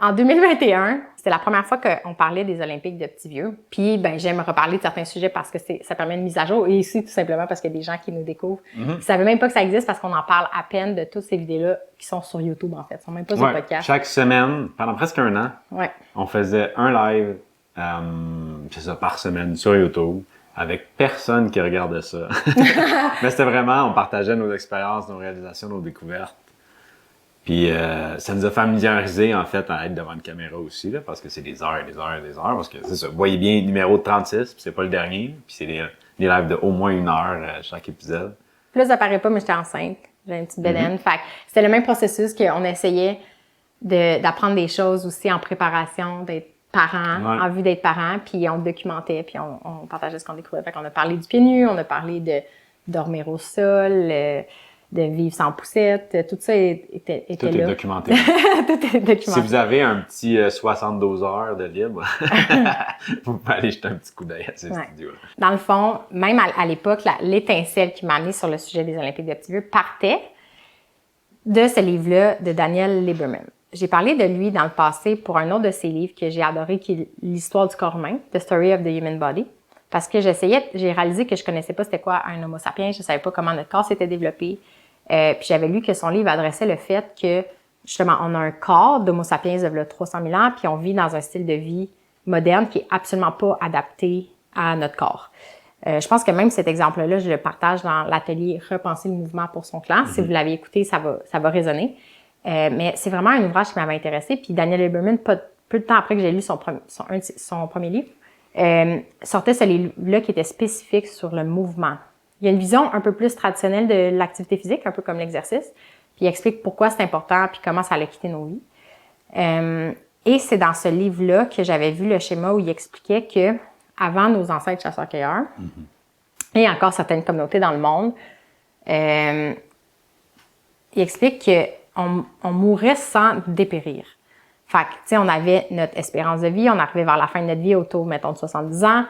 En 2021, c'était la première fois qu'on parlait des Olympiques de petits vieux. Puis, j'aime reparler de certains sujets parce que ça permet une mise à jour. Et ici, tout simplement parce qu'il y a des gens qui nous découvrent. Ils savaient même pas que ça existe parce qu'on en parle à peine de toutes ces vidéos-là qui sont sur YouTube, en fait. Ils sont même pas sur le podcast. Chaque semaine, pendant presque un an, on faisait un live, par semaine sur YouTube avec personne qui regardait ça. Mais c'était vraiment, on partageait nos expériences, nos réalisations, nos découvertes. Puis ça nous a familiarisé en fait à être devant une caméra aussi, là, parce que c'est des heures et des heures et des heures. Parce que c'est ça, vous voyez bien le numéro de 36, puis c'est pas le dernier. Puis c'est des lives de au moins 1 heure chaque épisode. Puis là, ça paraît pas, mais j'étais enceinte. J'ai une petite bédaine. Fait que c'était le même processus qu'on essayait d'apprendre des choses aussi en préparation, d'être parents, en vue d'être parents. Puis on documentait, puis on partageait ce qu'on découvrait. Fait qu'on a parlé du pied nu, on a parlé de dormir au sol, de vivre sans poussette, tout ça était tout là. Est documenté. Tout est documenté. Si vous avez un petit 72 heures de libre, vous pouvez aller jeter un petit coup d'œil à ces studios-là. Dans le fond, même à l'époque, l'étincelle qui m'a amenée sur le sujet des Olympiques de petits vieux partait de ce livre-là de Daniel Lieberman. J'ai parlé de lui dans le passé pour un autre de ses livres que j'ai adoré, qui est l'histoire du corps humain, The Story of the Human Body. Parce que j'ai réalisé que je connaissais pas c'était quoi un Homo sapiens, je savais pas comment notre corps s'était développé. Puis j'avais lu que son livre adressait le fait que, justement, on a un corps d'Homo sapiens de 300 000 ans, puis on vit dans un style de vie moderne qui est absolument pas adapté à notre corps. Je pense que même cet exemple-là, je le partage dans l'atelier Repenser le mouvement pour son clan. Si vous l'avez écouté, ça va résonner. Mais c'est vraiment un ouvrage qui m'avait intéressée. Puis Daniel Lieberman, peu de temps après que j'ai lu son premier livre, sortait ce livre-là qui était spécifique sur le mouvement. Il y a une vision un peu plus traditionnelle de l'activité physique, un peu comme l'exercice, puis il explique pourquoi c'est important puis comment ça a quitté nos vies. Et c'est dans ce livre-là que j'avais vu le schéma où il expliquait que avant nos ancêtres chasseurs-cueilleurs, et encore certaines communautés dans le monde, il explique qu'on mourait sans dépérir. Fait que, tu sais, on avait notre espérance de vie, on arrivait vers la fin de notre vie autour, mettons, de 70 ans,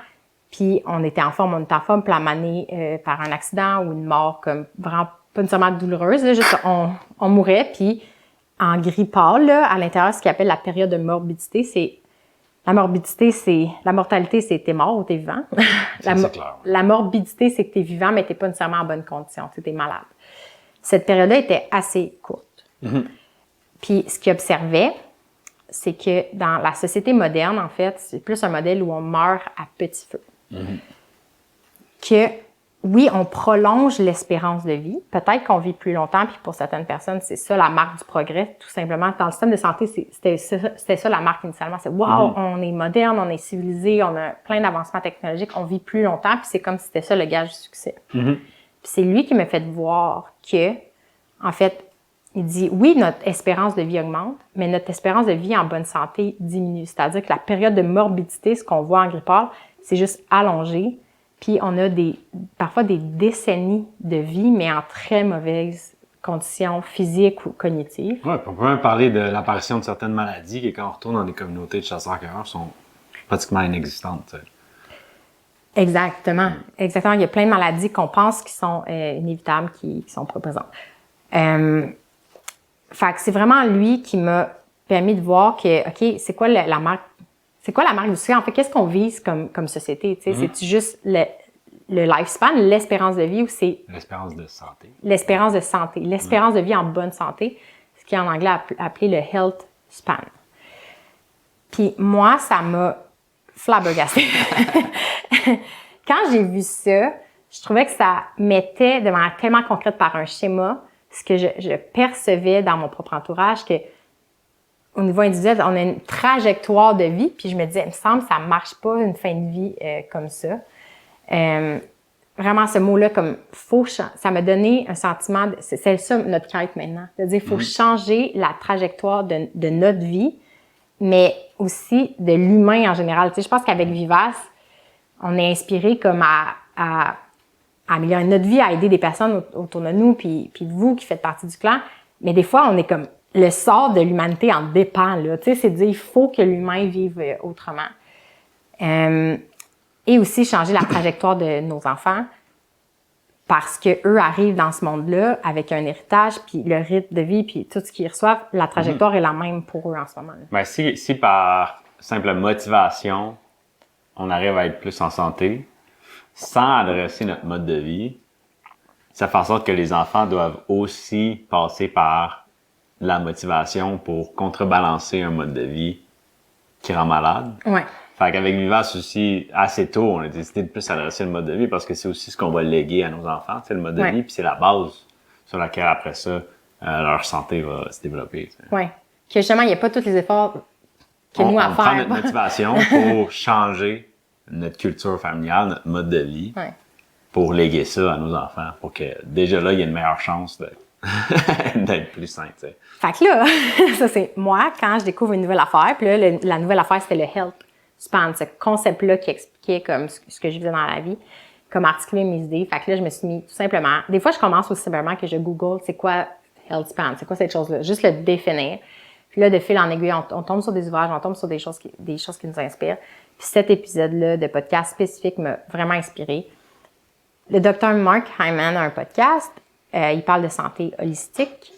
puis on était en forme, puis à maner par un accident ou une mort comme vraiment pas nécessairement douloureuse, là, juste on mourait, puis en gris pâle, là, à l'intérieur, ce qu'il appelle la période de morbidité, la mortalité, c'est t'es mort ou t'es vivant. La morbidité, c'est que t'es vivant, mais t'es pas nécessairement en bonne condition, t'es malade. Cette période-là était assez courte. Puis ce qu'il observait, c'est que dans la société moderne, en fait, c'est plus un modèle où on meurt à petit feu. Que, oui, on prolonge l'espérance de vie. Peut-être qu'on vit plus longtemps, puis pour certaines personnes, c'est ça la marque du progrès, tout simplement. Dans le système de santé, c'était ça la marque initialement. C'est « wow, on est moderne, on est civilisé, on a plein d'avancements technologiques, on vit plus longtemps », puis c'est comme si c'était ça le gage du succès. Puis c'est lui qui m'a fait voir que, en fait, il dit, oui, notre espérance de vie augmente, mais notre espérance de vie en bonne santé diminue. C'est-à-dire que la période de morbidité, ce qu'on voit en grippe pâle, c'est juste allongé. Puis on a parfois des décennies de vie, mais en très mauvaises conditions physiques ou cognitives. Oui, on peut même parler de l'apparition de certaines maladies qui, quand on retourne dans des communautés de chasseurs-cueilleurs, sont pratiquement inexistantes. Tu sais. Exactement. Exactement. Il y a plein de maladies qu'on pense qui sont inévitables, qui sont pas présentes. Fait que c'est vraiment lui qui m'a permis de voir que, OK, c'est quoi la marque du succès? En fait, qu'est-ce qu'on vise comme société? Tu sais, c'est-tu juste le lifespan, l'espérance de vie, ou c'est... L'espérance de santé. L'espérance de santé. L'espérance de vie en bonne santé, ce qui est en anglais appelé le health span. Puis moi, ça m'a flabbergasté. Quand j'ai vu ça, je trouvais que ça mettait de manière tellement concrète par un schéma ce que je percevais dans mon propre entourage, que au niveau individuel, on a une trajectoire de vie, puis je me disais, il me semble que ça marche pas une fin de vie comme ça. Vraiment, ce mot-là, comme ça m'a donné un sentiment, c'est ça notre quête maintenant, de dire, il faut changer la trajectoire de notre vie, mais aussi de l'humain en général. Tu sais, je pense qu'avec Vivace, on est inspiré comme à améliorer notre vie, à aider des personnes autour de nous, puis vous qui faites partie du clan. Mais des fois, on est comme, le sort de l'humanité en dépend, là. Tu sais, c'est de dire, il faut que l'humain vive autrement. Et aussi changer la trajectoire de nos enfants. parce que eux arrivent dans ce monde-là avec un héritage, puis le rythme de vie, puis tout ce qu'ils reçoivent, la trajectoire est la même pour eux en ce moment-là. Ben, si par simple motivation, on arrive à être plus en santé, sans adresser notre mode de vie, ça fait en sorte que les enfants doivent aussi passer par la motivation pour contrebalancer un mode de vie qui rend malade. Ouais. Fait qu'avec Vivace aussi, assez tôt, on a décidé de plus adresser le mode de vie parce que c'est aussi ce qu'on va léguer à nos enfants, c'est le mode de vie, puis c'est la base sur laquelle après ça, leur santé va se développer. Oui. Que justement, il n'y a pas tous les efforts que nous à on faire. prend notre motivation pour changer notre culture familiale, notre mode de vie, pour léguer ça à nos enfants, pour que déjà là, il y ait une meilleure chance d'être plus sain, tu sais. Fait que là, ça c'est moi, quand je découvre une nouvelle affaire, puis là, la nouvelle affaire, c'était le health span, ce concept-là qui expliquait comme ce que je faisais dans la vie, comme articuler mes idées. Fait que là, je me suis mis tout simplement, des fois, je commence aussi simplement que je Google, c'est quoi health span, c'est quoi cette chose-là, juste le définir. Puis là, de fil en aiguille, on tombe sur des ouvrages, on tombe sur des choses qui nous inspirent. Puis cet épisode-là de podcast spécifique m'a vraiment inspiré. Le docteur Mark Hyman a un podcast, il parle de santé holistique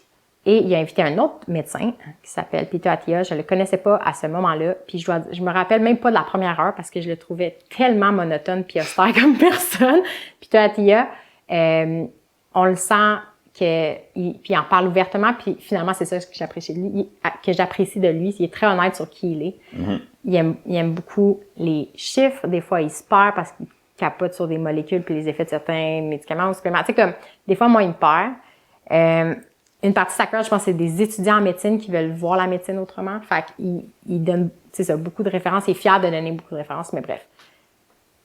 et il a invité un autre médecin qui s'appelle Peter Attia. Je le connaissais pas à ce moment-là, puis je me rappelle même pas de la première heure parce que je le trouvais tellement monotone puis austère comme personne. Peter Attia, on le sent puis il en parle ouvertement, puis finalement, c'est ça que j'apprécie de lui. Il est très honnête sur qui il est. Mm-hmm. Il aime beaucoup les chiffres. Des fois, il se perd parce qu'il capote sur des molécules puis les effets de certains médicaments ou suppléments. Tu sais, comme, des fois, moi, il me perd. Une partie de sa crowd, je pense, c'est des étudiants en médecine qui veulent voir la médecine autrement. Fait qu'il donne, tu sais, beaucoup de références. Il est fier de donner beaucoup de références, mais bref.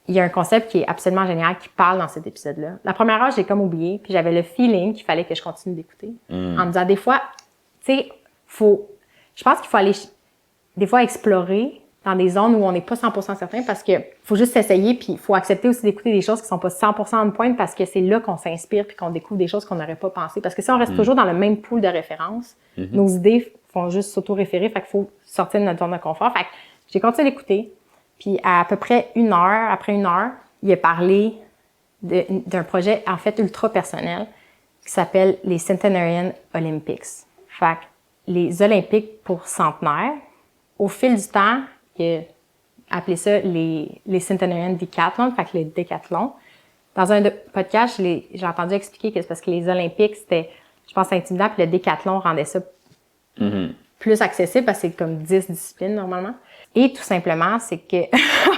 Il y a un concept qui est absolument génial qui parle dans cet épisode-là. La première heure, j'ai comme oublié, puis j'avais le feeling qu'il fallait que je continue d'écouter. En me disant, des fois, tu sais, je pense qu'il faut aller, des fois, explorer dans des zones où on n'est pas 100% certain parce que faut juste s'essayer, puis il faut accepter aussi d'écouter des choses qui sont pas 100% on point parce que c'est là qu'on s'inspire puis qu'on découvre des choses qu'on n'aurait pas pensé. Parce que si on reste toujours dans le même pool de référence, nos idées font juste s'auto-référer, fait qu'il faut sortir de notre zone de confort. Fait que j'ai continué d'écouter. Puis à peu près après une heure, il a parlé d'un projet en fait ultra personnel qui s'appelle les Centenarian Olympics. Fait que les Olympiques pour centenaire, au fil du temps, il a appelé ça les Centenarian Decathlon, fait que les décathlons. Dans un podcast, j'ai entendu expliquer que c'est parce que les Olympiques, c'était, je pense, intimidant, puis le décathlon rendait ça plus accessible parce que c'est comme 10 disciplines normalement. Et tout simplement, c'est que...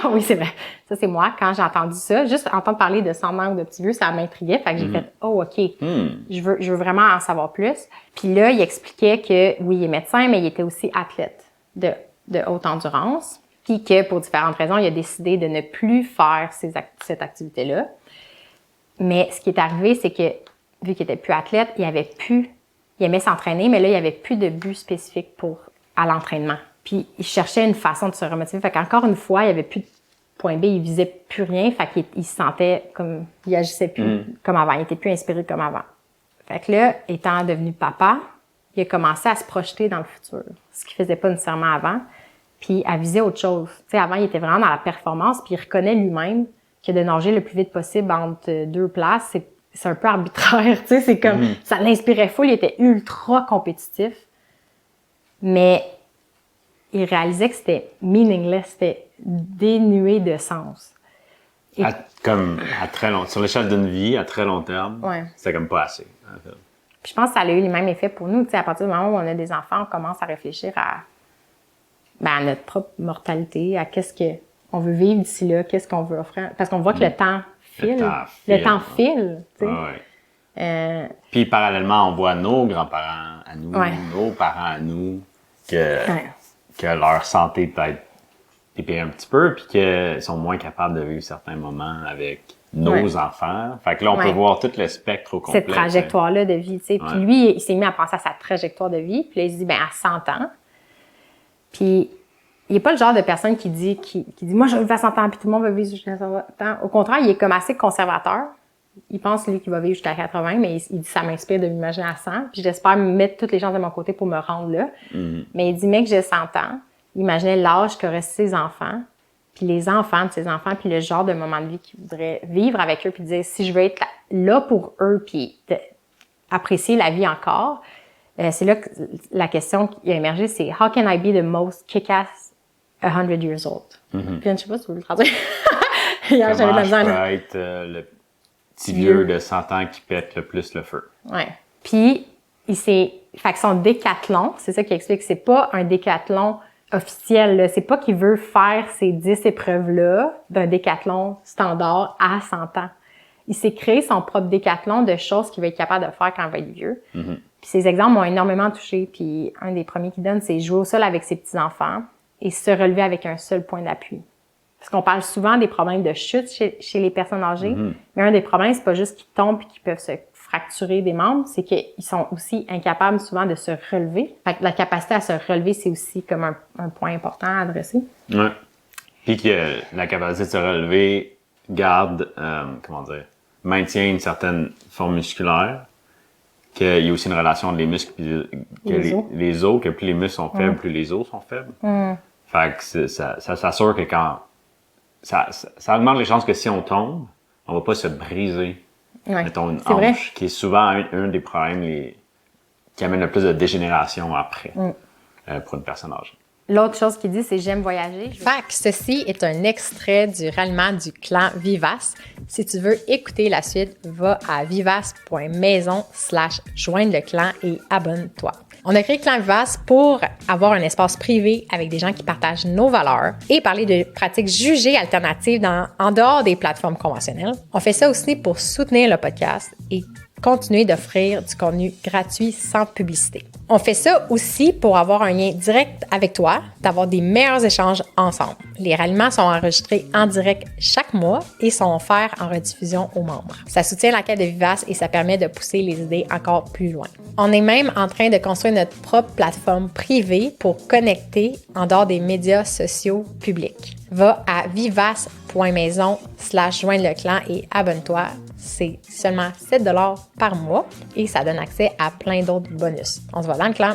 oui, c'est vrai. Ça, c'est moi. Quand j'ai entendu ça, juste entendre parler de centenaire ou de petits vieux, ça m'intriguait. Fait que j'ai fait « Oh, OK. Je veux vraiment en savoir plus. » Puis là, il expliquait que, oui, il est médecin, mais il était aussi athlète de haute endurance. Puis que, pour différentes raisons, il a décidé de ne plus faire cette activité-là. Mais ce qui est arrivé, c'est que, vu qu'il était plus athlète, il aimait s'entraîner, mais là, il n'y avait plus de but spécifique à l'entraînement. Puis, il cherchait une façon de se remotiver. Fait qu'encore une fois, il n'y avait plus de point B, il visait plus rien. Fait qu'il se sentait comme, il agissait plus comme avant. Il était plus inspiré comme avant. Fait que là, étant devenu papa, il a commencé à se projeter dans le futur. Ce qu'il faisait pas nécessairement avant. Puis, à viser autre chose. Tu sais, avant, il était vraiment dans la performance. Puis, il reconnaît lui-même que de nager le plus vite possible entre deux places, c'est un peu arbitraire. Tu sais, c'est comme, ça l'inspirait full. Il était ultra compétitif. Mais, il réalisait que c'était meaningless, c'était dénué de sens. Sur l'échelle d'une vie, à très long terme, c'était comme pas assez. En fait. Puis je pense que ça a eu les mêmes effets pour nous. Tu sais, à partir du moment où on a des enfants, on commence à réfléchir à notre propre mortalité, à qu'est-ce qu'on veut vivre d'ici là, qu'est-ce qu'on veut offrir. Parce qu'on voit que le temps file. Le temps file, tu sais. Puis parallèlement, on voit nos grands-parents à nous, nos parents à nous, que leur santé peut-être dépire un petit peu, puis qu'ils sont moins capables de vivre certains moments avec nos enfants. Fait que là, on peut voir tout le spectre au complet. Cette trajectoire-là de vie, tu sais. Puis lui, il s'est mis à penser à sa trajectoire de vie, puis là, il se dit, à 100 ans. Puis, il n'est pas le genre de personne qui dit, moi, je veux vivre à 100 ans, puis tout le monde veut vivre jusqu'à 100 ans. Au contraire, il est comme assez conservateur. Il pense, lui, qu'il va vivre jusqu'à 80, mais il dit, ça m'inspire de m'imaginer à 100. Puis j'espère mettre toutes les chances de mon côté pour me rendre là. Mais il dit, mec, j'ai 100 ans. Il imaginait l'âge qu'auraient ses enfants. puis les enfants de ses enfants, puis le genre de moment de vie qu'ils voudraient vivre avec eux, puis dire si je veux être là pour eux, puis apprécier la vie encore, c'est là que la question qui a émergé, c'est « How can I be the most kick-ass 100 years old? Puis je sais pas si vous le traduisez. Comment je peux être le petit vieux de 100 ans qui pète le plus le feu? Ouais. Puis, fait que son décathlon, c'est ça qui explique, c'est pas un décathlon officiel, là. C'est pas qu'il veut faire ces 10 épreuves-là d'un décathlon standard à 100 ans. Il s'est créé son propre décathlon de choses qu'il va être capable de faire quand il va être vieux. Puis ces exemples m'ont énormément touchée. Puis un des premiers qu'il donne, c'est jouer au sol avec ses petits-enfants et se relever avec un seul point d'appui. Parce qu'on parle souvent des problèmes de chute chez les personnes âgées, mais un des problèmes, c'est pas juste qu'ils tombent et qu'ils peuvent se fracturer des membres, c'est qu'ils sont aussi incapables souvent de se relever. Fait que la capacité à se relever, c'est aussi comme un point important à adresser. Ouais. Puis que la capacité de se relever garde, maintient une certaine forme musculaire, qu'il y a aussi une relation entre les muscles et les os, que plus les muscles sont faibles, plus les os sont faibles. Fait que ça s'assure que quand ça augmente les chances que si on tombe, on va pas se briser. Mettons une hanche, qui est souvent un des problèmes qui amène le plus de dégénération après pour une personne âgée. L'autre chose qu'il dit, c'est « J'aime voyager ». Fait que ceci est un extrait du ralliement du clan Vivace. Si tu veux écouter la suite, va à vivace.maison/joindre le clan et abonne-toi. On a créé Clan Vivace pour avoir un espace privé avec des gens qui partagent nos valeurs et parler de pratiques jugées alternatives en dehors des plateformes conventionnelles. On fait ça aussi pour soutenir le podcast et continuer d'offrir du contenu gratuit sans publicité. On fait ça aussi pour avoir un lien direct avec toi, d'avoir des meilleurs échanges ensemble. Les ralliements sont enregistrés en direct chaque mois et sont offerts en rediffusion aux membres. Ça soutient la quête de Vivace et ça permet de pousser les idées encore plus loin. On est même en train de construire notre propre plateforme privée pour connecter en dehors des médias sociaux publics. Va à vivace.maison/joindre le clan et abonne-toi. C'est seulement 7 $ par mois et ça donne accès à plein d'autres bonus. On se voit dans le clan!